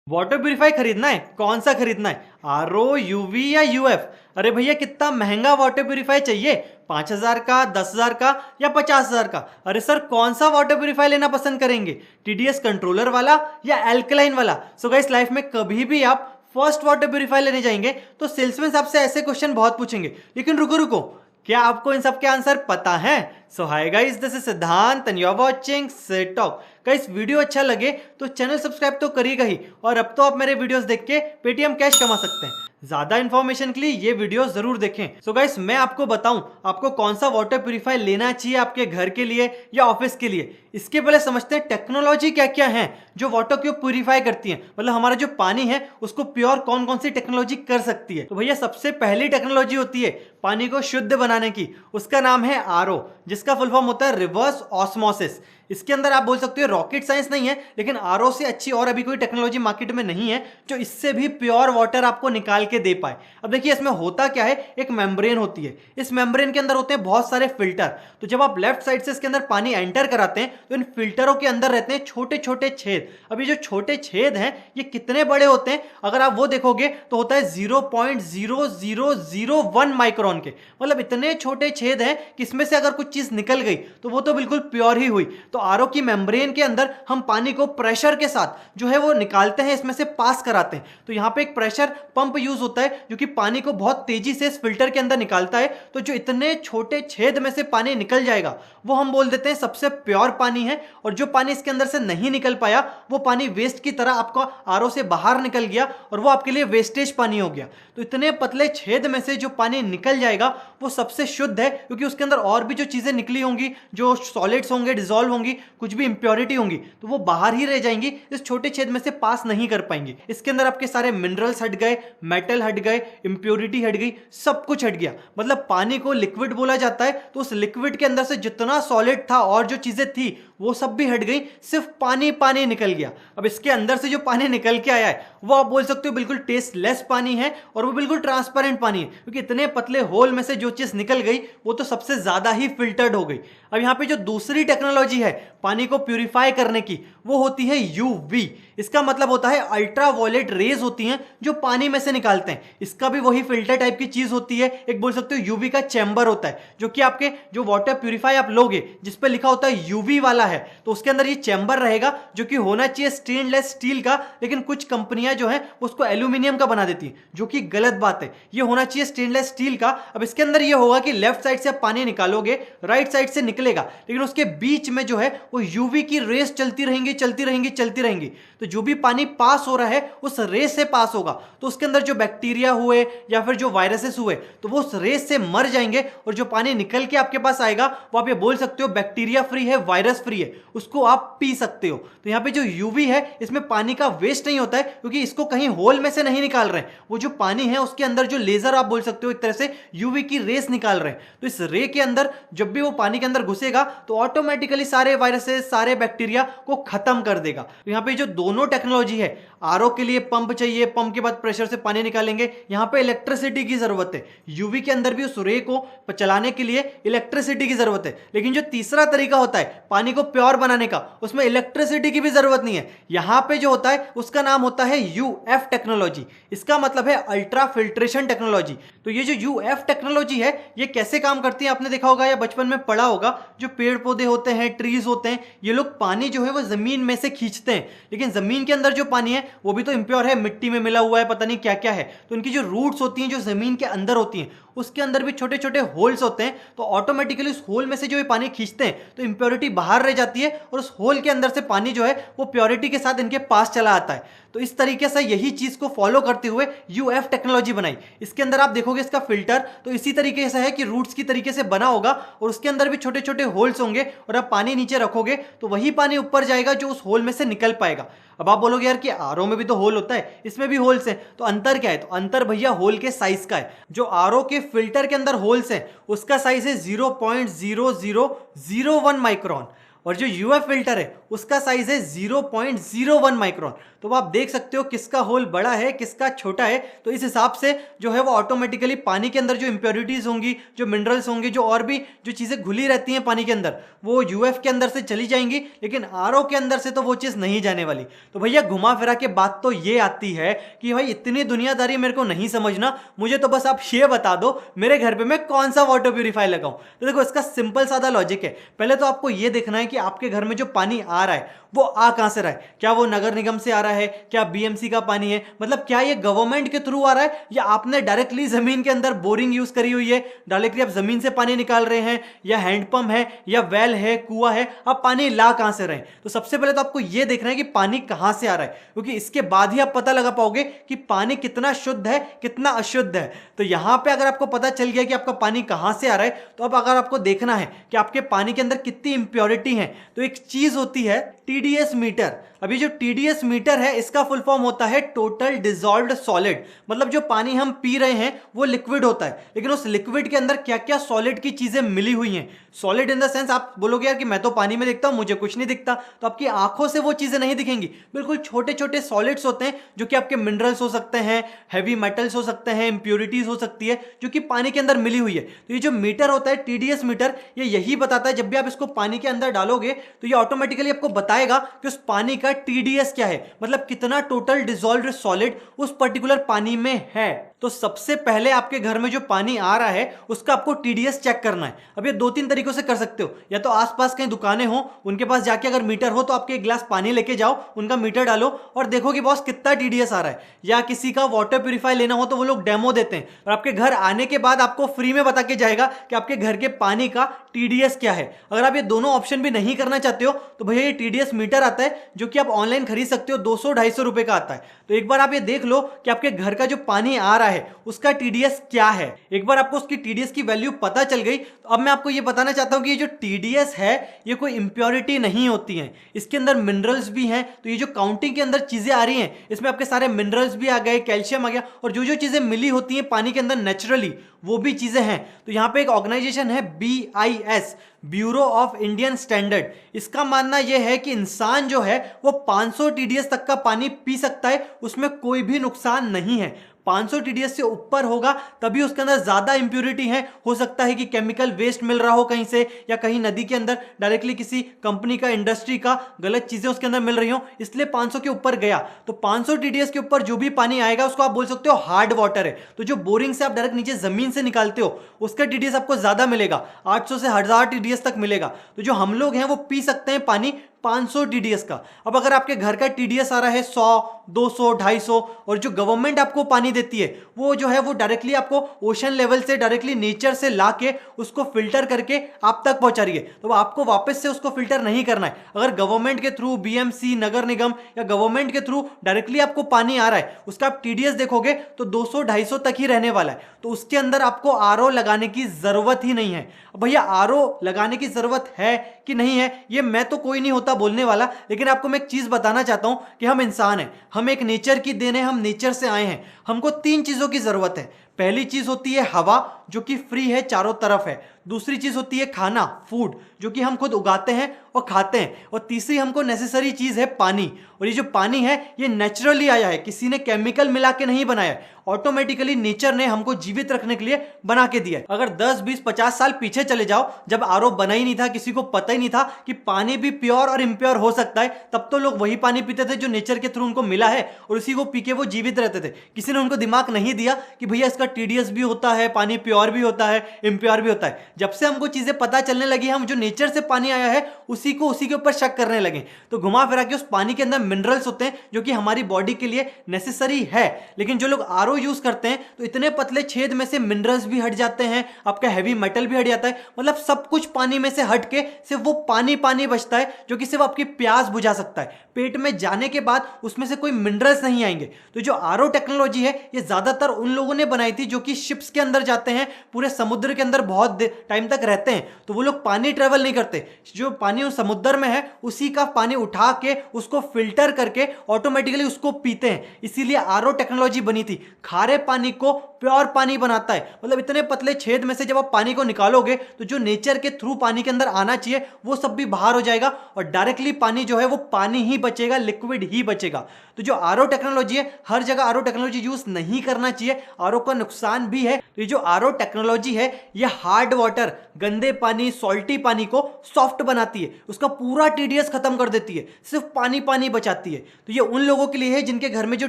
Water purify खरीदना है, कौन सा खरीदना है, आरओ, यूवी या यूएफ? अरे भैया कितना महंगा वाटर प्यूरिफाई चाहिए, 5,000 का, 10,000 का या 50,000 का? अरे सर कौन सा वाटर प्यूरिफाई लेना पसंद करेंगे, टीडीएस कंट्रोलर वाला या एल्कलाइन वाला? सो गाइस लाइफ में कभी भी आप फर्स्ट वाटर प्यूरिफाई लेने जाएंगे तो सेल्समैन आपसे ऐसे क्वेश्चन बहुत पूछेंगे, लेकिन रुको रुको, क्या आपको इन सब के आंसर पता है? So hi guys, this is Siddhant and you are watching set talk. Guys video अच्छा लगे तो चैनल सब्सक्राइब तो करिएगा ही, और अब तो आप मेरे वीडियोस देख के पेटीएम कैश कमा सकते हैं। ज्यादा इंफॉर्मेशन के लिए ये वीडियो जरूर देखें। सो गाइस मैं आपको बताऊं आपको कौन सा वाटर प्यूरिफायर लेना चाहिए, आपके घर के लिए या ऑफिस के लिए। इसके पहले समझते हैं टेक्नोलॉजी क्या क्या है जो वाटर को प्यूरिफाई करती है, मतलब हमारा जो पानी है उसको प्योर कौन कौन सी टेक्नोलॉजी कर सकती है। तो भैया सबसे पहली टेक्नोलॉजी होती है पानी को शुद्ध बनाने की, उसका नाम है आरओ, जिसका फुल फॉर्म होता है रिवर्स ऑस्मोसिस। इसके अंदर आप बोल सकते हो रॉकेट साइंस नहीं है, लेकिन आरओ से अच्छी और अभी कोई टेक्नोलॉजी मार्केट में नहीं है जो इससे भी प्योर वाटर आपको निकाल के दे पाए। अब देखिए इसमें होता क्या है, एक मेम्ब्रेन होती है, इस मेम्ब्रेन के अंदर होते हैं बहुत सारे फिल्टर। तो जब आप लेफ्ट साइड से इसके अंदर पानी एंटर कराते हैं तो इन फिल्टरों के अंदर रहते हैं छोटे छोटे छेद। अब ये जो छोटे छेद हैं ये कितने बड़े होते हैं, अगर आप वो देखोगे तो होता है 0.0001 माइक्रोन के, मतलब इतने छोटे छेद हैं कि इसमें से अगर कुछ चीज निकल गई तो वो तो बिल्कुल प्योर ही हुई। तो आरओ की मेम्ब्रेन के अंदर हम पानी को प्रेशर के साथ जो है वो निकालते हैं, इसमें से पास कराते हैं। तो यहाँ पे एक प्रेशर पंप यूज होता है जो कि पानी को बहुत तेजी से इस फिल्टर के अंदर निकालता है। तो जो इतने छोटे छेद में से पानी निकल जाएगा वो हम बोल देते हैं सबसे प्योर पानी है, और जो पानी इसके अंदर से नहीं निकल पाया वो पानी वेस्ट की तरह आपका आरओ से बाहर निकल गया और वो आपके लिए वेस्टेज पानी हो गया। तो इतने पतले छेद में से जो पानी निकल जाएगा वो सबसे शुद्ध है, क्योंकि उसके अंदर और भी जो चीजें निकली होंगी, जो सॉलिड्स होंगे, डिसॉल्व होंगी, कुछ भी इंप्योरिटी होंगी, तो वो बाहर ही रह जाएंगी, इस छोटे छेद में से पास नहीं कर पाएंगी। इसके अंदर आपके सारे मिनरल्स हट गए, मेटल हट गए, इंप्योरिटी हट गई, सब कुछ हट गया। मतलब पानी को लिक्विड बोला जाता है, तो उस लिक्विड के अंदर से जितना सॉलिड था और जो चीजें थी वो सब भी हट गई, सिर्फ पानी पानी निकल गया। अब इसके अंदर से जो पानी निकल के आया है वो आप बोल सकते हो बिल्कुल टेस्टलेस पानी है, और वो बिल्कुल ट्रांसपेरेंट पानी है, क्योंकि इतने पतले होल में से जो चीज निकल गई वो तो सबसे ज्यादा ही फिल्टर्ड हो गई। अब यहाँ पे जो दूसरी टेक्नोलॉजी है पानी को प्यूरिफाई करने की वो होती है यूवी। इसका मतलब होता है अल्ट्रा वायलेट रेज होती हैं जो पानी में से निकालते हैं। इसका भी वही फिल्टर टाइप की चीज होती है, एक बोल सकते हो यूवी का चैम्बर होता है, जो कि आपके जो वाटर प्यूरिफाई आप लोगे जिस पे लिखा होता है यूवी वाला है, तो उसके अंदर ये चैम्बर रहेगा जो कि होना चाहिए स्टेनलेस स्टील का, लेकिन कुछ कंपनियां जो है उसको एल्यूमिनियम का बना देती हैं, जो कि गलत बात है। ये होना चाहिए स्टेनलेस स्टील का। अब इसके अंदर ये होगा कि लेफ्ट साइड से आप पानी निकालोगे, राइट साइड से निकलेगा, लेकिन उसके बीच में जो है वो यूवी की रेस चलती रहेंगी चलती रहेंगी चलती रहेंगी। तो जो भी पानी पास हो रहा है उस रेस से पास होगा, तो उसके अंदर जो बैक्टीरिया हुए या फिर जो वायरसेस हुए तो वो उस रेस से मर जाएंगे, और जो पानी निकल के आपके पास आएगा वो आप ये बोल सकते हो बैक्टीरिया फ्री है, वायरस फ्री है, उसको आप पी सकते हो। तो यहाँ पे जो यूवी है इसमें पानी का वेस्ट नहीं होता है, क्योंकि इसको कहीं होल में से नहीं निकाल रहे हैं, वो जो पानी है उसके अंदर जो लेजर आप बोल सकते हो एक तरह से यूवी की रेस निकाल रहे हैं। तो इस रे के अंदर जब भी वो पानी के अंदर घुसेगा तो ऑटोमेटिकली सारे वायरसेस, सारे बैक्टीरिया को खत्म कर देगा। तो यहाँ पे जो दोनों टेक्नोलॉजी है, आरओ के लिए पंप चाहिए, पंप के बाद प्रेशर से पानी निकालेंगे, यहाँ पे इलेक्ट्रिसिटी की जरूरत है। यूवी के अंदर भी उस रे को चलाने के लिए इलेक्ट्रिसिटी की जरूरत है। लेकिन जो तीसरा तरीका होता है पानी को प्योर बनाने का, उसमें इलेक्ट्रिसिटी की भी जरूरत नहीं है। यहाँ पे जो होता है उसका नाम होता है यूएफ टेक्नोलॉजी। इसका मतलब है अल्ट्रा फिल्ट्रेशन टेक्नोलॉजी। तो ये जो यूएफ टेक्नोलॉजी है ये कैसे काम करती है आपने देखा होगा या बचपन में पढ़ा होगा, जो पेड़ पौधे होते हैं, ट्रीज होते हैं, ये लोग पानी जो है वो जमीन में से खींचते हैं, लेकिन जमीन के अंदर जो पानी है वो भी तो इम्प्योर है, मिट्टी में मिला हुआ है, पता नहीं क्या क्या है। तो इनकी जो रूट्स होती हैं जो जमीन के अंदर होती हैं उसके अंदर भी छोटे छोटे होल्स होते हैं, तो ऑटोमेटिकली उस होल में से जो ये पानी खींचते हैं तो इंप्योरिटी बाहर रह जाती है, और उस होल के अंदर से पानी जो है वो प्योरिटी के साथ इनके पास चला आता है। तो इस तरीके से यही चीज को फॉलो करते हुए यूएफ टेक्नोलॉजी बनाई। इसके अंदर आप देखोगे इसका फिल्टर तो इसी तरीके से है कि रूट्स की तरीके से बना होगा, और उसके अंदर भी छोटे छोटे होल्स होंगे, और आप पानी नीचे रखोगे तो वही पानी ऊपर जाएगा जो उस होल में से निकल पाएगा। अब आप बोलोगे यार कि आरओ में भी तो होल होता है, इसमें भी होल्स हैं, तो अंतर क्या है? तो अंतर भैया होल के साइज का है। जो आरओ के फिल्टर के अंदर होल्स हैं उसका साइज है 0.0001 माइक्रोन, और जो यूएफ फिल्टर है उसका साइज है 0.01 माइक्रोन। तो आप देख सकते हो किसका होल बड़ा है किसका छोटा है। तो इस हिसाब से जो है वो ऑटोमेटिकली पानी के अंदर जो इंप्योरिटीज होंगी, जो मिनरल्स होंगे, जो और भी जो चीजें घुली रहती हैं पानी के अंदर, वो यूएफ के अंदर से चली जाएंगी, लेकिन आरओ के अंदर से तो वो चीज नहीं जाने वाली। तो भैया घुमा फिरा के बात तो ये आती है कि भाई इतनी दुनियादारी मेरे को नहीं समझना, मुझे तो बस आप ये बता दो मेरे घर पे मैं कौन सा वाटर प्यूरिफायर लगाऊं। तो देखो इसका सिंपल सादा लॉजिक है। पहले तो आपको ये देखना है कि आपके घर में जो पानी आ रहा है वो आ कहां से रहा है। क्या वो नगर निगम से आ रहा है, क्या बीएमसी का पानी है, मतलब क्या ये गवर्नमेंट के थ्रू आ रहा है, या आपने डायरेक्टली जमीन के अंदर बोरिंग यूज करी हुई है, डायरेक्टली आप जमीन से पानी निकाल रहे हैं, या हैंडपंप है, या वेल है, कुआं है, आप पानी ला कहां से रहे हैं। तो सबसे पहले तो आपको यह देखना है कि पानी कहां से आ रहा है, क्योंकि इसके बाद ही आप पता लगा पाओगे कि पानी कितना शुद्ध है कितना अशुद्ध है। तो यहां पे अगर आपको पता चल गया कि आपका पानी कहां से आ रहा है, तो अब अगर आपको देखना है कि आपके पानी के अंदर कितनी इंप्योरिटी है, तो एक चीज होती है टीडीएस मीटर। अभी जो टीडीएस मीटर है इसका फुल फॉर्म होता है टोटल डिसॉल्व्ड सॉलिड। मतलब जो पानी हम पी रहे हैं वो लिक्विड होता है, लेकिन उस लिक्विड के अंदर क्या क्या सॉलिड की चीजें मिली हुई हैं। सॉलिड इन द सेंस आप बोलोगे यार कि मैं तो पानी में दिखता हूं, मुझे कुछ नहीं दिखता, तो आपकी आंखों से वो चीजें नहीं दिखेंगी। बिल्कुल छोटे छोटे सॉलिड्स होते हैं जो कि आपके मिनरल्स हो सकते हैं, हैवी मेटल्स हो सकते हैं, इंप्योरिटीज हो सकती है, जो कि पानी के अंदर मिली हुई है। तो ये जो मीटर होता है टीडीएस मीटर, ये यही बताता है जब भी आप इसको पानी के अंदर डालोगे तो ये ऑटोमेटिकली आपको बताएगा कि उस पानी का टीडीएस क्या है, मतलब कितना टोटल डिसॉल्व्ड सॉलिड उस पर्टिकुलर पानी में है। तो सबसे पहले आपके घर में जो पानी आ रहा है उसका आपको टीडीएस चेक करना है। अब ये दो तीन तरीकों से कर सकते हो, या तो आसपास कहीं दुकानें हो उनके पास जाके अगर मीटर हो तो आपके एक गिलास पानी लेके जाओ, उनका मीटर डालो और देखो कि बॉस कितना टीडीएस आ रहा है। या किसी का वाटर प्यूरिफायर लेना हो तो वो लोग डेमो देते हैं और आपके घर आने के बाद आपको फ्री में बता के जाएगा कि आपके घर के पानी का टीडीएस क्या है। अगर आप ये दोनों ऑप्शन भी नहीं करना चाहते हो तो भैया ये टीडीएस मीटर आता है जो कि आप ऑनलाइन खरीद सकते हो, 200-250 रुपए का आता है। तो एक बार आप ये देख लो कि आपके घर का जो पानी आ रहा है उसका टीडीएस क्या है। एक बार आपको उसकी टीडीएस की वैल्यू पता चल गई तो अब मैं आपको ये बताना चाहता हूं कि ये जो टीडीएस है ये कोई इंप्योरिटी नहीं होती है, इसके अंदर मिनरल्स भी हैं। तो ये जो काउंटिंग के अंदर चीजें आ रही हैं इसमें आपके सारे मिनरल्स भी आ गए, कैल्शियम आ गया, और जो जो चीजें मिली होती हैं पानी के अंदर नेचुरली वो भी चीजें हैं। तो यहां पे एक ऑर्गेनाइजेशन है BIS, bureau of Indian standard. इसका मानना यह है कि इंसान जो है वो 500 टीडीएस तक का पानी पी सकता है, उसमें कोई भी नुकसान नहीं है। 500 टीडीएस से ऊपर होगा तभी उसके अंदर ज्यादा इंप्योरिटी है। हो सकता है कि केमिकल वेस्ट मिल रहा हो कहीं से, या कहीं नदी के अंदर डायरेक्टली किसी कंपनी का, इंडस्ट्री का गलत चीजें उसके अंदर मिल रही हो, इसलिए 500 के ऊपर गया। तो 500 टीडीएस के ऊपर जो भी पानी आएगा उसको आप बोल सकते हो हार्ड वाटर है। तो जो बोरिंग से आप डायरेक्ट नीचे जमीन से निकालते हो उसका टीडीएस आपको ज्यादा मिलेगा, 800 से 1000 टीडीएस तक मिलेगा। तो जो हम लोग हैं वो पी सकते हैं पानी 500 टीडीएस का। अब अगर आपके घर का टीडीएस आ रहा है 100, 200, 250, और जो गवर्नमेंट आपको पानी देती है वो जो है वो डायरेक्टली आपको ओशन लेवल से, डायरेक्टली नेचर से लाके उसको फिल्टर करके आप तक पहुंचा रही है, तो आपको वापस से उसको फिल्टर नहीं करना है। अगर गवर्नमेंट के थ्रू, बीएमसी, नगर निगम या गवर्नमेंट के थ्रू डायरेक्टली आपको पानी आ रहा है, उसका आप टीडीएस देखोगे तो 200-250 तक ही रहने वाला है। तो उसके अंदर आपको आरओ लगाने की जरूरत ही नहीं है। भैया आरओ लगाने की जरूरत है कि नहीं है ये मैं तो कोई नहीं होता बोलने वाला, लेकिन आपको मैं एक चीज बताना चाहता हूं कि हम इंसान हैं, हम एक नेचर की देन है, हम नेचर से आए हैं। हमको 3 चीजों की जरूरत है। पहली चीज होती है हवा जो कि फ्री है, चारों तरफ है। दूसरी चीज होती है खाना, फूड, जो कि हम खुद उगाते हैं और खाते हैं। और तीसरी हमको नेसेसरी चीज है पानी। और ये जो पानी है ये नेचुरली आया है, किसी ने केमिकल मिला के नहीं बनाया है, ऑटोमेटिकली नेचर ने हमको जीवित रखने के लिए बना के दिया है। अगर 10, 20, 50 साल पीछे चले जाओ, जब आरओ बना ही नहीं था, किसी को पता ही नहीं था कि पानी भी प्योर और इम्प्योर हो सकता है, तब तो लोग वही पानी पीते थे जो नेचर के थ्रू उनको मिला है और उसी को पी के वो जीवित रहते थे। किसी ने उनको दिमाग नहीं दिया कि भैया इसका टीडीएस भी होता है, पानी प्योर भी होता है, इम्प्योर भी होता है। जब से हमको चीजें पता चलने लगी, हम जो नेचर से पानी आया है उसी के ऊपर शक करने लगे। तो घुमा फिरा के उस पानी के अंदर मिनरल्स होते हैं जो कि हमारी बॉडी के लिए नेसेसरी है। लेकिन जो लोग आरओ यूज करते हैं तो इतने पतले छेद में से मिनरल्स भी हट जाते हैं, आपका हैवी मेटल भी हट जाता है, मतलब सब कुछ पानी में से हट के सिर्फ वो पानी पानी बचता है जो कि सिर्फ आपकी प्यास बुझा सकता है। पेट में जाने के बाद उसमें से कोई मिनरल्स नहीं आएंगे। तो जो आरओ टेक्नोलॉजी है ये ज्यादातर उन लोगों ने बनाई थी जो कि शिप्स के अंदर जाते हैं, पूरे समुद्र के अंदर बहुत टाइम तक रहते हैं, तो वो लोग पानी ट्रेवल नहीं करते, जो पानी उस समुद्र में है उसी का पानी उठा के उसको फिल्टर करके ऑटोमेटिकली उसको पीते हैं। इसीलिए आरओ टेक्नोलॉजी बनी थी, खारे पानी को प्योर पानी बनाता है। मतलब इतने पतले छेद में से जब आप पानी को निकालोगे तो जो नेचर के थ्रू पानी के अंदर आना चाहिए वो सब भी बाहर हो जाएगा और डायरेक्टली पानी जो है वो पानी ही बचेगा, लिक्विड ही बचेगा। तो जो आरओ टेक्नोलॉजी है, हर जगह आरओ टेक्नोलॉजी यूज नहीं करना चाहिए, आरओ का नुकसान भी है। तो ये जो आरओ टेक्नोलॉजी है ये हार्ड वाटर, गंदे पानी, सॉल्टी पानी को सॉफ्ट बनाती है, उसका पूरा टीडीएस खत्म कर देती है, सिर्फ पानी पानी बचाती है। तो ये उन लोगों के लिए है जिनके घर में जो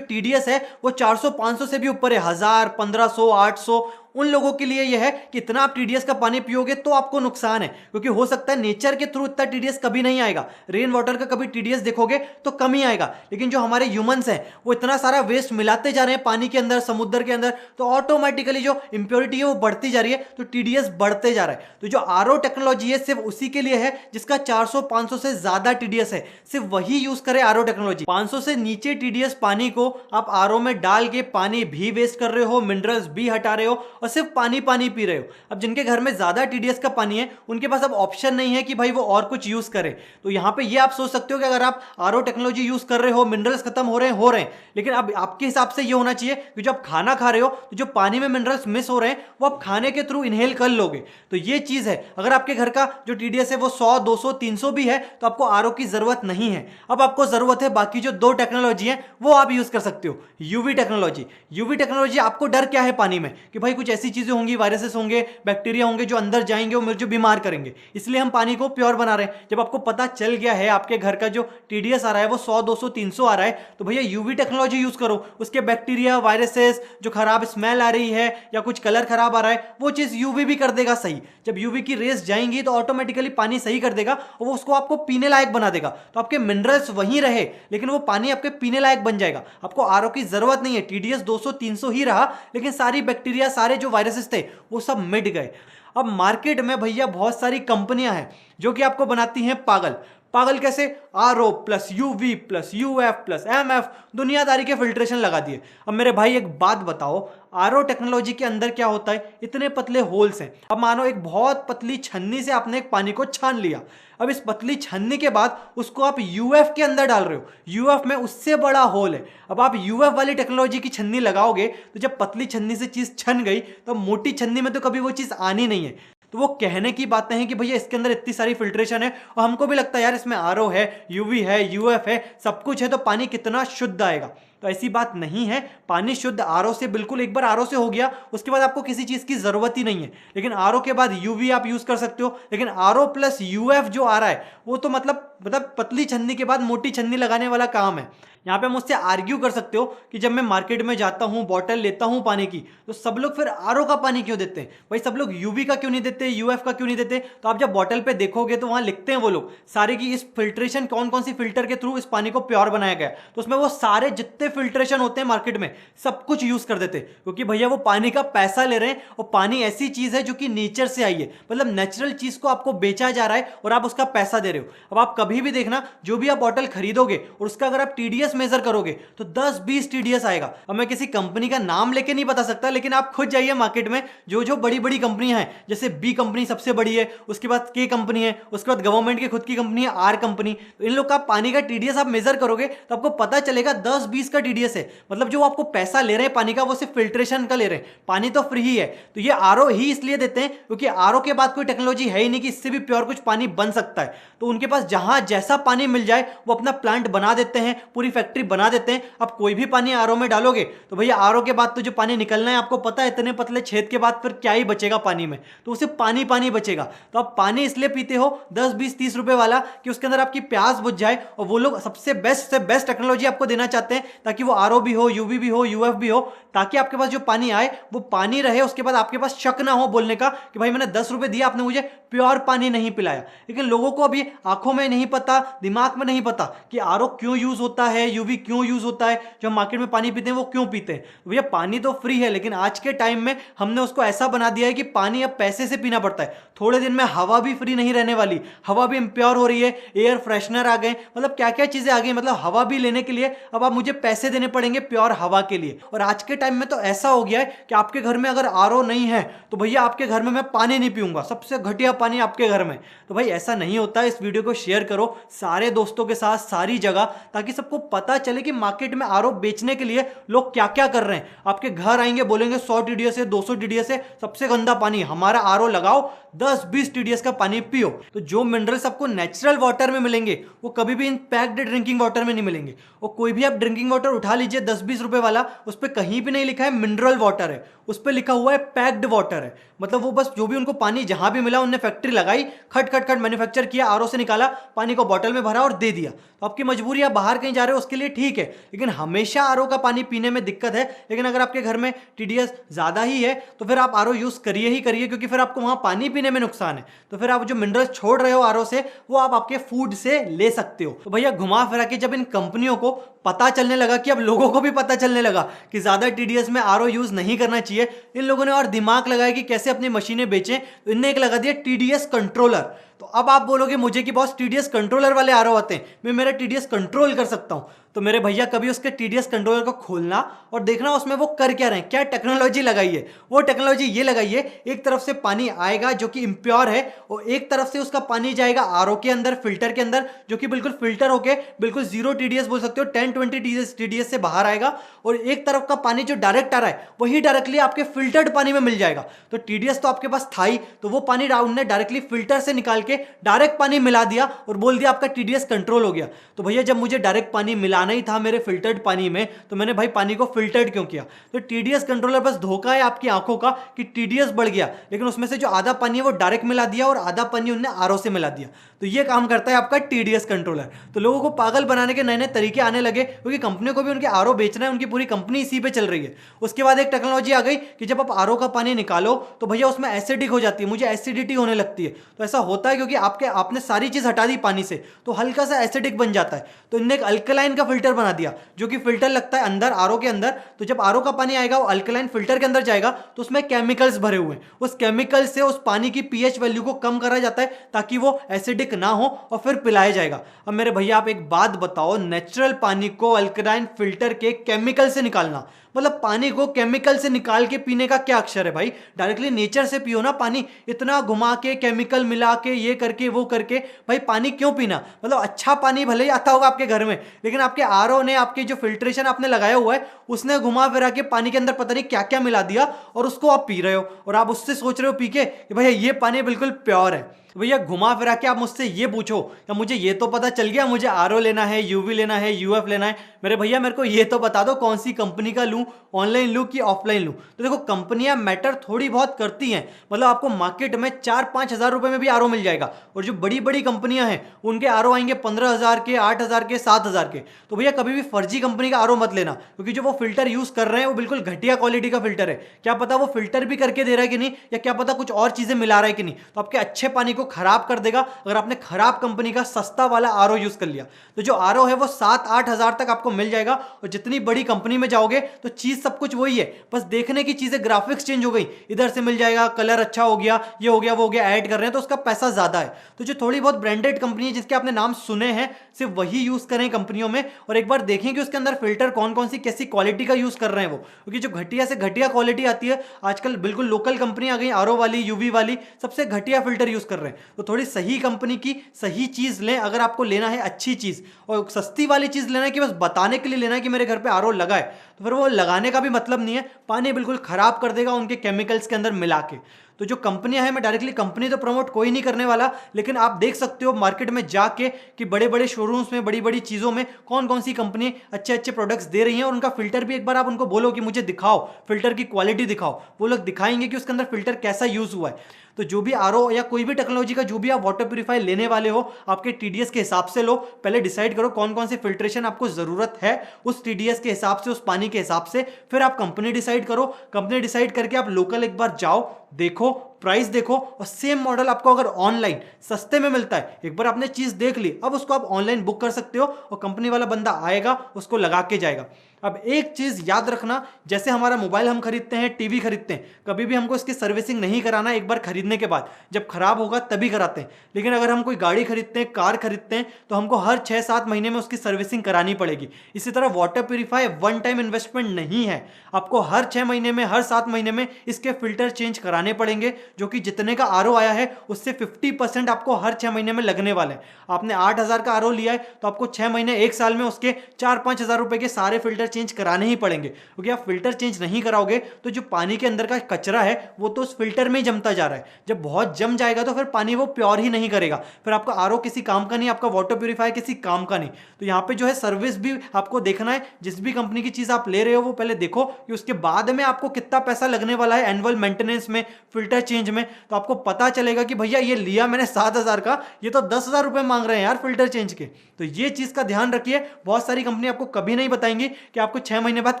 टीडीएस है वो 400-500 से भी ऊपर है, 1000, 1500, 800, उन लोगों के लिए यह है कि इतना आप टीडीएस का पानी पियोगे तो आपको नुकसान है, क्योंकि हो सकता है नेचर के थ्रू इतना टीडीएस कभी नहीं आएगा, रेन वाटर का कभी टीडीएस देखोगे तो कम ही आएगा। लेकिन जो हमारे ह्यूमंस हैं वो इतना सारा वेस्ट मिलाते जा रहे हैं पानी के अंदर, समुद्र के अंदर, तो ऑटोमेटिकली जो इंप्योरिटी है वो बढ़ती जा रही है, तो टीडीएस बढ़ते जा रहा है। तो जो आरओ टेक्नोलॉजी है सिर्फ उसी के लिए है जिसका 400-500 से ज्यादा टीडीएस है, सिर्फ वही यूज करे आरओ टेक्नोलॉजी। 500 से नीचे टीडीएस पानी को आप आरओ में डाल के पानी भी वेस्ट कर रहे हो, मिनरल्स भी हटा रहे हो और सिर्फ पानी पानी पी रहे हो। अब जिनके घर में ज्यादा टीडीएस का पानी है उनके पास अब ऑप्शन नहीं है कि भाई वो और कुछ यूज करे। तो यहां पे ये आप सोच सकते हो कि अगर आप आरओ टेक्नोलॉजी यूज कर रहे हो, मिनरल्स खत्म हो रहे हैं, लेकिन अब आपके हिसाब से ये होना चाहिए कि जब आप खाना खा रहे हो तो जो पानी में मिनरल्स मिस हो रहे हैं वो आप खाने के थ्रू इनहेल कर लोगे। तो ये चीज है, अगर आपके घर का जो टीडीएस है वो 100, 200, 300 भी है तो आपको आरओ की जरूरत नहीं है। अब आपको जरूरत है बाकी जो 2 टेक्नोलॉजी है वो आप यूज कर सकते हो, यूवी टेक्नोलॉजी। यूवी टेक्नोलॉजी, आपको डर क्या है पानी में कि भाई कुछ ऐसी चीजें होंगी, वायरसेस होंगे, बैक्टीरिया होंगे जो अंदर जाएंगे और मुझे बीमार करेंगे, इसलिए हम पानी को प्योर बना रहे हैं। जब आपको पता चल गया है आपके घर का जो टीडीएस आ रहा है वो 100, 200, 300 आ रहा है, तो भैया यूवी टेक्नोलॉजी यूज करो। उसके बैक्टीरिया, वायरसेस, जो खराब स्मेल आ रही है या कुछ कलर खराब आ रहा है, वो चीज यूवी भी कर देगा सही। जब यूवी की रेस जाएंगी तो ऑटोमेटिकली पानी सही कर देगा और वो उसको आपको पीने लायक बना देगा। तो आपके मिनरल्स वहीं रहे लेकिन वो पानी आपके पीने लायक बन जाएगा। आपको आरओ की जरूरत नहीं है, टीडीएस 200, 300 ही रहा लेकिन सारी बैक्टीरिया, सारे जो वायरसेस थे वो सब मिट गए। अब मार्केट में भैया बहुत सारी कंपनियां हैं जो कि आपको बनाती हैं पागल। पागल कैसे? RO plus UV plus UF plus MF, दुनियादारी के फिल्ट्रेशन लगा दिए। अब मेरे भाई एक बात बताओ, आरओ टेक्नोलॉजी के अंदर क्या होता है? इतने पतले होल्स हैं। अब मानो एक बहुत पतली छन्नी से आपने एक पानी को छान लिया, अब इस पतली छन्नी के बाद उसको आप यूएफ के अंदर डाल रहे हो, यूएफ में उससे बड़ा होल है। अब आप यूएफ वाली टेक्नोलॉजी की छन्नी लगाओगे तो जब पतली छन्नी से चीज छन गई तो मोटी छन्नी में तो कभी वो चीज आनी नहीं है। तो वो कहने की बातें हैं कि भैया इसके अंदर इतनी सारी फिल्ट्रेशन है और हमको भी लगता है यार इसमें आरओ है, यूवी है, यूएफ है, सब कुछ है, तो पानी कितना शुद्ध आएगा। तो ऐसी बात नहीं है, पानी शुद्ध आरओ से बिल्कुल, एक बार आरओ से हो गया उसके बाद आपको किसी चीज की जरूरत ही नहीं है। लेकिन आरओ के बाद यूवी आप यूज कर सकते हो, लेकिन आरओ प्लस यूएफ जो आ रहा है वो तो मतलब पतली छन्नी के बाद मोटी छन्नी लगाने वाला काम है। यहाँ पे मुझसे आर्ग्यू कर सकते हो कि जब मैं मार्केट में जाता हूँ, बॉटल लेता हूँ पानी की, तो सब लोग फिर आरओ का पानी क्यों देते हैं? भाई सब लोग यूवी का क्यों नहीं देते, यूएफ का क्यों नहीं देते? तो आप जब बॉटल पे देखोगे तो वहां लिखते हैं वो लोग सारे की इस फिल्ट्रेशन, कौन कौन सी फिल्टर के थ्रू इस पानी को प्योर बनाया गया। तो उसमें वो सारे जितने फिल्ट्रेशन होते हैं मार्केट में सब कुछ यूज कर देते, क्योंकि भैया वो पानी का पैसा ले रहे हैं और पानी ऐसी चीज है जो कि नेचर से आई है, मतलब नेचुरल चीज को आपको बेचा जा रहा है और आप उसका पैसा दे रहे हो। अब आप कभी भी देखना, जो भी आप बॉटल खरीदोगे और उसका अगर आप टीडीएस मेजर करोगे तो 10-20 टीडीएस आएगा। अब मैं किसी कंपनी का नाम लेके नहीं बता सकता, लेकिन आप खुद जाइए मार्केट में, जो जो बड़ी बड़ी कंपनियां हैं, जैसे बी कंपनी सबसे बड़ी है, उसके बाद के कंपनी है, उसके बाद गवर्नमेंट की खुद की कंपनी है आर कंपनी, तो इन लोग का पानी का टीडीएस आप मेजर करोगे तो आपको पता चलेगा 10-20 का टीडीएस है। मतलब जो आपको पैसा ले रहे हैं पानी का वो सिर्फ फिल्ट्रेशन का ले रहे हैं, पानी तो फ्री ही है। तो ये आरओ ही इसलिए देते हैं क्योंकि आरओ के बाद कोई टेक्नोलॉजी है ही नहीं कि इससे भी प्योर कुछ पानी बन सकता है। तो उनके पास जहां जैसा पानी मिल जाए वो अपना प्लांट बना देते हैं, पूरी फैक्ट्री बना देते हैं। अब कोई भी पानी आरओ में डालोगे तो भैया आरओ के बाद तो जो पानी निकलना है आपको पता है, इतने पतले छेद के बाद फिर क्या ही बचेगा पानी में, तो उसे पानी पानी बचेगा। तो आप पानी इसलिए पीते हो 10, 20, 30 रुपए वाला कि उसके अंदर आपकी प्यास बुझ जाए, और वो लोग सबसे बेस्ट से बेस्ट टेक्नोलॉजी आपको देना चाहते हैं ताकि वो आरओ भी हो, यूवी भी हो, यूएफ भी हो, ताकि आपके पास जो पानी आए वो पानी रहे, उसके बाद आपके पास शक ना हो बोलने का कि भाई मैंने 10 रुपए दिया, आपने मुझे प्योर पानी नहीं पिलाया। लेकिन लोगों को अभी आंखों में नहीं पता, दिमाग में नहीं पता कि आरओ क्यों यूज होता है, यूवी क्यों यूज होता है, जो हम मार्केट में पानी पीते हैं वो क्यों पीते हैं। भैया पानी तो फ्री है, लेकिन आज के टाइम में हमने उसको ऐसा बना दिया है कि पानी अब पैसे से पीना पड़ता है। थोड़े दिन में हवा भी फ्री नहीं रहने वाली, हवा भी इम्प्योर हो रही है, एयर फ्रेशनर आ गए, मतलब क्या क्या चीजें आ गई। मतलब हवा भी लेने के लिए अब आप मुझे पैसे देने पड़ेंगे प्योर हवा के लिए। और आज के टाइम में तो ऐसा हो गया है कि आपके घर में अगर आरओ नहीं है तो भैया आपके घर में मैं पानी नहीं पीऊंगा, सबसे घटिया पानी आपके घर में। तो भाई ऐसा नहीं होता है। इस वीडियो को शेयर करो सारे दोस्तों के साथ, सारी जगह, ताकि सबको पता चले कि मार्केट में आरओ बेचने के लिए लोग क्या क्या कर रहे हैं। आपके घर आएंगे, बोलेंगे 100 टीडीएस से 200 टीडीएस से सबसे गंदा पानी, हमारा आरओ लगाओ, 10-20 टीडीएस का पानी पियो। तो जो मिनरल्स आपको नेचुरल वाटर में मिलेंगे वो कभी भी इन पैक्ड ड्रिंकिंग वाटर में नहीं मिलेंगे। और कोई भी आप ड्रिंकिंग वाटर उठा लीजिए 10-20 रुपए वाला, उस पर कहीं भी नहीं लिखा है मिनरल वाटर है, उस पर लिखा हुआ है पैक्ड वाटर है। मतलब वो बस जो भी उनको पानी जहां भी मिला उन्होंने फैक्ट्री लगाई, खट खट खट मैन्युफैक्चर किया, आरओ से निकाला, पानी को बॉटल में भरा और दे दिया। तो आपकी मजबूरी, आप बाहर कहीं जा रहे हो उसके लिए ठीक है, लेकिन हमेशा आरओ का पानी पीने में दिक्कत है। लेकिन अगर आपके घर में टीडीएस ज्यादा ही है तो फिर आप आरओ यूज करिए ही करिए, क्योंकि फिर आपको वहां पानी पीने में नुकसान है। तो फिर आप जो मिनरल्स छोड़ रहे हो आरओ से वो आप आपके फूड से ले सकते हो। तो भैया घुमा फिरा के जब इन कंपनियों को पता चलने लगा कि अब लोगों को भी पता चलने लगा कि ज्यादा टीडीएस में आरओ यूज नहीं करना चाहिए, इन लोगों ने और दिमाग लगाया कि कैसे अपनी मशीनें बेचें। तो इनने एक लगा दिया टीडीएस कंट्रोलर। तो अब आप बोलोगे मुझे कि बॉस टीडीएस कंट्रोलर वाले आरओ आते हैं, मैं मेरा टीडीएस कंट्रोल कर सकता हूं। तो मेरे भैया कभी उसके टीडीएस कंट्रोलर को खोलना और देखना उसमें वो कर क्या रहे हैं, क्या टेक्नोलॉजी लगाई है। वो टेक्नोलॉजी ये लगाई है, एक तरफ से पानी आएगा जो कि इम्प्योर है और एक तरफ से उसका पानी जाएगा आरओ के अंदर, फिल्टर के अंदर, जो कि बिल्कुल फिल्टर होके बिल्कुल 0 टीडीएस बोल सकते हो, 10-20 टीडीएस से बाहर आएगा। और एक तरफ का पानी जो डायरेक्ट आ रहा है वही डायरेक्टली आपके फिल्टर्ड पानी में मिल जाएगा। तो टीडीएस तो आपके पास था ही, तो वो पानी राउंड ने डायरेक्टली फिल्टर से निकाल के डायरेक्ट पानी मिला दिया और बोल दिया आपका टीडीएस कंट्रोल हो गया। तो भैया जब मुझे डायरेक्ट पानी मिलाना ही था मेरे फिल्टर्ड पानी में, तो मैंने भाई पानी को फिल्टर्ड क्यों किया। तो टीडीएस कंट्रोलर बस धोखा है आपकी आंखों का कि टीडीएस बढ़ गया, लेकिन उसमें से जो आधा पानी है वो डायरेक्ट मिला दिया और आधा पानी उन्होंने आरओ से मिला दिया। तो ये काम करता है आपका टीडीएस कंट्रोलर। तो लोगों को पागल बनाने के नए नए तरीके आने लगे, क्योंकि कंपनी को भी उनके आरओ बेचना है, उनकी पूरी कंपनी इसी पे चल रही है। उसके बाद एक टेक्नोलॉजी आ गई कि जब आप आरओ का पानी निकालो तो भैया उसमें एसिडिक हो जाती है, मुझे एसिडिटी होने लगती है। तो ऐसा होता है क्योंकि आपने सारी चीज हटा दी पानी से, तो हल्का सा एसिडिक बन जाता है। तो इनने एक अल्कलाइन का फिल्टर बना दिया, जो कि फिल्टर लगता है अंदर आरओ के अंदर। तो जब आरओ का पानी आएगा वो अल्कलाइन फिल्टर के अंदर जाएगा, तो उसमें केमिकल्स भरे हुए हैं, उस केमिकल से उस पानी की पीएच वैल्यू को कम करा जाता है ताकि वो एसिडिक ना हो और फिर पिलाया जाएगा। अब मेरे भैया आप एक बात बताओ, नेचुरल पानी को अल्कलाइन फिल्टर के केमिकल से निकालना, मतलब पानी को केमिकल से निकाल के पीने का क्या अक्षर है भाई। डायरेक्टली नेचर से पियो ना पानी, इतना घुमा के केमिकल मिला के ये करके वो करके भाई पानी क्यों पीना। मतलब अच्छा पानी भले ही आता होगा आपके घर में, लेकिन आपके आरओ ने, आपके जो फिल्ट्रेशन आपने लगाया हुआ है उसने घुमा फिरा के पानी के अंदर पता नहीं क्या क्या मिला दिया और उसको आप पी रहे हो। और आप उससे सोच रहे हो पी के कि भैया ये पानी बिल्कुल प्योर है। भैया घुमा फिरा के आप मुझसे ये पूछो कि मुझे ये तो पता चल गया मुझे आरओ लेना है, यूवी लेना है, यूएफ लेना है, मेरे भैया मेरे को ये तो बता दो कौन सी कंपनी का लूं, ऑनलाइन लूं कि ऑफलाइन लूं। तो देखो कंपनियां मैटर थोड़ी बहुत करती हैं, मतलब आपको मार्केट में 4-5 हजार रुपए में भी आरओ मिल जाएगा। और जो बड़ी बड़ी कंपनियां हैं उनके आरओ आएंगे 15,000 के, 8,000 के, 7,000 के। तो भैया कभी भी फर्जी कंपनी का आरओ मत लेना, क्योंकि जो वो फिल्टर यूज कर रहे हैं वो बिल्कुल घटिया क्वालिटी का फिल्टर है। क्या पता वो फिल्टर भी करके दे रहा है कि नहीं, या क्या पता कुछ और चीजें मिला रहा है कि नहीं, तो आपके अच्छे पानी को खराब कर देगा अगर आपने खराब कंपनी का सस्ता वाला आरओ यूज कर लिया। तो जो आरओ है वो 7-8 हजार तक आपको मिल जाएगा। और जितनी बड़ी कंपनी में जाओगे तो चीज सब कुछ वही है, बस देखने की चीजें, ग्राफिक्स चेंज हो गई, इधर से मिल जाएगा, कलर अच्छा हो गया, ये हो गया, वो हो गया, ऐड कर रहे हैं तो उसका पैसा ज्यादा है। तो जो थोड़ी बहुत ब्रांडेड कंपनी है जिसके आपने नाम सुने हैं सिर्फ वही यूज करें कंपनियों में, और एक बार देखें कि उसके अंदर फिल्टर कौन कौन सी कैसी क्वालिटी का यूज कर रहे हैं वो, क्योंकि जो घटिया से घटिया क्वालिटी आती है आजकल, बिल्कुल लोकल कंपनी आ गई आरओ वाली, यूवी वाली, सबसे घटिया फिल्टर यूज कर रहे हैं। तो थोड़ी सही कंपनी की सही चीज लें अगर आपको लेना है अच्छी चीज, और सस्ती वाली चीज लेना है कि बस बताने के लिए लेना है कि मेरे घर पे आरओ लगा है, तो फिर वो लगाने का भी मतलब नहीं है, पानी बिल्कुल खराब कर देगा उनके केमिकल्स के अंदर मिला के। तो जो कंपनियां हैं, मैं डायरेक्टली कंपनी तो प्रमोट कोई नहीं करने वाला, लेकिन आप देख सकते हो मार्केट में जाके कि बड़े बड़े शोरूम्स में, बड़ी बड़ी चीजों में कौन कौन सी कंपनी अच्छे अच्छे प्रोडक्ट्स दे रही हैं, और उनका फिल्टर भी एक बार आप उनको बोलो कि मुझे दिखाओ, फिल्टर की क्वालिटी दिखाओ, वो लोग दिखाएंगे कि उसके अंदर फिल्टर कैसा यूज हुआ है। तो जो भी आरओ या कोई भी टेक्नोलॉजी का जो भी आप वाटर प्यूरिफायर लेने वाले हो, आपके टीडीएस के हिसाब से लो। पहले डिसाइड करो कौन कौन से फिल्ट्रेशन आपको जरूरत है, उस टीडीएस के हिसाब से, उस पानी के हिसाब से। फिर आप कंपनी डिसाइड करो, कंपनी डिसाइड करके आप लोकल एक बार जाओ, देखो, प्राइस देखो, और सेम मॉडल आपको अगर ऑनलाइन सस्ते में मिलता है, एक बार आपने चीज देख ली, अब उसको आप ऑनलाइन बुक कर सकते हो और कंपनी वाला बंदा आएगा, उसको लगा के जाएगा। अब एक चीज याद रखना, जैसे हमारा मोबाइल हम खरीदते हैं, टीवी खरीदते हैं, कभी भी हमको इसकी सर्विसिंग नहीं कराना एक बार खरीदने के बाद, जब खराब होगा तभी कराते हैं। लेकिन अगर हम कोई गाड़ी खरीदते हैं, कार खरीदते हैं, तो हमको हर 6-7 महीने में उसकी सर्विसिंग करानी पड़ेगी। इसी तरह water purifier one time investment नहीं है, आपको हर 6 महीने में, हर 7 महीने में इसके फिल्टर चेंज कराने पड़ेंगे, जो कि जितने का आरओ आया है उससे 50% आपको हर 6 महीने में लगने वाले हैं। आपने 8,000 का आरओ लिया है तो आपको 6 महीने, 1 साल में उसके 4-5 हज़ार रुपए के सारे फिल्टर चेंज कराने ही पड़ेंगे, क्योंकि आप फिल्टर चेंज नहीं कराओगे तो जो पानी के अंदर का कचरा है वो तो उस फिल्टर में ही जमता जा रहा है। जब बहुत जम जाएगा तो फिर पानी वो प्योर ही नहीं करेगा, फिर आपका आरओ किसी काम का नहीं, आपका वाटर प्यूरिफायर किसी काम का नहीं। तो यहाँ पे जो है सर्विस भी आपको देखना है, जिस भी कंपनी की चीज आप ले रहे हो वो पहले देखो कि उसके बाद में आपको कितना पैसा लगने वाला है एनुअल मेंटेनेंस में, फिल्टर चेंज में। तो आपको पता चलेगा कि भैया ये लिया मैंने 7,000 का, ये तो 10,000 रुपए मांग रहे हैं यार फिल्टर चेंज के। तो ये चीज का ध्यान रखिए, बहुत सारी कंपनी आपको कभी नहीं बताएंगी कि आपको 6 महीने बाद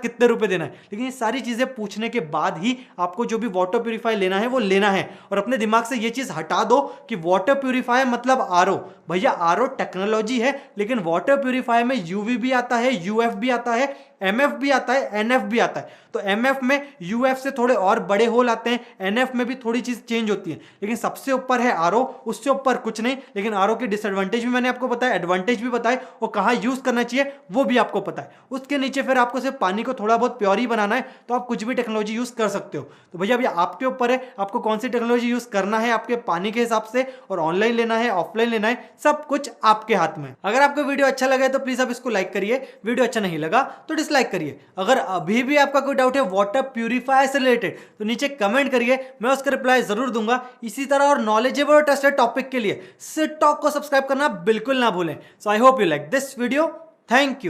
कितने रुपए देना है, लेकिन ये सारी चीजें पूछने के बाद ही आपको जो भी वाटर प्यूरिफायर लेना है वो लेना है। और अपने दिमाग से ये चीज हटा दो कि वाटर प्यूरिफायर मतलब आरओ। भैया आरओ टेक्नोलॉजी है, लेकिन वाटर प्यूरिफायर में यूवी भी आता है, यूएफ भी आता है, एमएफ भी आता है, एनएफ भी आता है। तो एमएफ में यूएफ से थोड़े और बड़े होल आते हैं, एनएफ में भी थोड़ी चीज चेंज होती है, लेकिन सबसे ऊपर है आरओ, उससे ऊपर कुछ नहीं। लेकिन आरओ के डिसएडवांटेज भी मैंने आपको बताया, एडवांटेज भी बताए, और कहाँ यूज करना चाहिए वो भी आपको पता है। उसके नीचे फिर आपको सिर्फ पानी को थोड़ा बहुत प्योर ही बनाना है, तो आप कुछ भी टेक्नोलॉजी यूज कर सकते हो। तो भैया अभी आपके ऊपर है, आपको कौन सी टेक्नोलॉजी यूज करना है आपके पानी के हिसाब से, और ऑनलाइन लेना है, ऑफलाइन लेना है, सब कुछ आपके हाथ में। अगर आपको वीडियो अच्छा लगा है तो प्लीज आप इसको लाइक करिए, वीडियो अच्छा नहीं लगा तो डिसलाइक करिए। अगर अभी भी आपका कोई डाउट है वाटर प्यूरिफायर से रिलेटेड तो नीचे कमेंट करिए, मैं उसका रिप्लाई जरूर दूंगा। इसी तरह और नॉलेजेबल और ट्रस्टेड टॉपिक के लिए सिट टॉक को सब्सक्राइब करना बिल्कुल ना भूलें। So I hope you like this video, thank you.